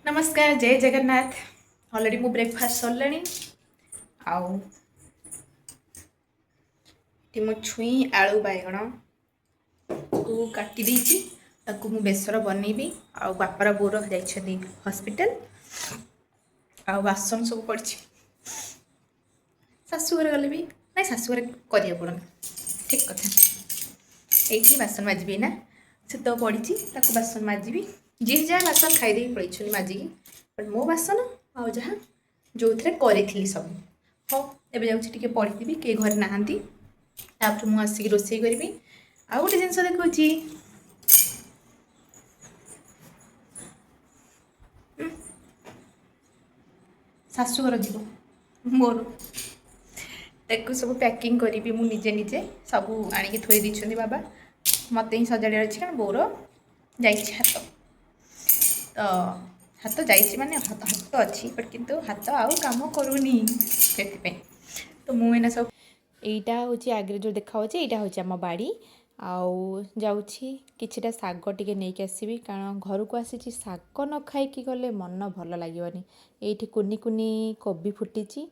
नमस्कार जय जगन्नाथ। ऑलरेडी मु ब्रेकफास्ट सरलानी आउ मु छुई आलू बैगण को काटी देछि ताकू मु बेसर बनैबी आउ बापार बोर जाइछथि हॉस्पिटल आउ बासन सब पड़छि शाशुघर गले भी ना शाशुघर करिया पड़न ठीक कथा एठी बासन माजबी ना से तो पड़ी ताकू बासन माजबी जी जहाँ बासन खाई पड़े माजिकी बट मो बासन आउ जहाँ जो थे करी सब हाँ एवं जाऊँगी पढ़ी किए घर नहांती तापर मु आसिक रोषे करी आ गोटे जिनस देखी शाशुघर जीव मोर ताकू सब पैकिंग करी मु निजे निजे सब आणिक थोई दी बाबा मत ही सजाड़ अच्छे कारण बोर जा हाथ तो हाथ जाइए माने हाथ अच्छी बट किंतु हाथ आउ कम करूनी से तो मुझे सब यहीटा हूँ आगे जो देखा यहाँ हूँ आम बाड़ी आउ जाऊँगी किछिटा शाग टिके नहीं आसबि कारण घर को आसी शाग न खाई गले मन भल लगे ये कुनी कुनी कोबी फुटी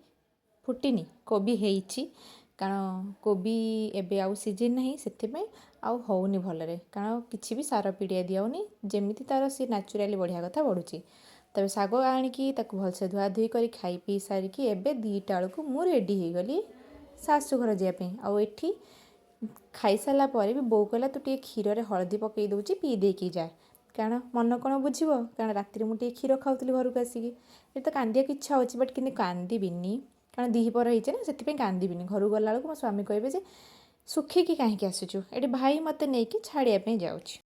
फुटीनी कोबी होईची कारण कोबी एबे आउ सीजन नहीं से आउ होनी भलरे कारण किसी भी सार पीड़िया दियाऊनी जमी तार सी नेचुराली बढ़िया कथा बढ़ुची तब शाग आणिकी भलसे धुआ धुई कर खाई पी सारिकी एबे 2टा बेलू मु रेडी हो गली शाशुघर जावाई आउ एठी खाई सारा पर भी बो कहला तू टे क्षीर में हलदी पकई दूची पी देकी जा कारण मन कौन बुझ कारण राति मुझे क्षीर खाऊली घर को आसिक ये तो कांदिया इच्छा होची बट कि कांदीबिनी कारण दिहपर होइचे ना से कांदीबिनी घर गला बेलू मो स्वामी कहे सुखिकी कहीं आसुचु ये भाई मत नहीं छाड़िया जाऊँ।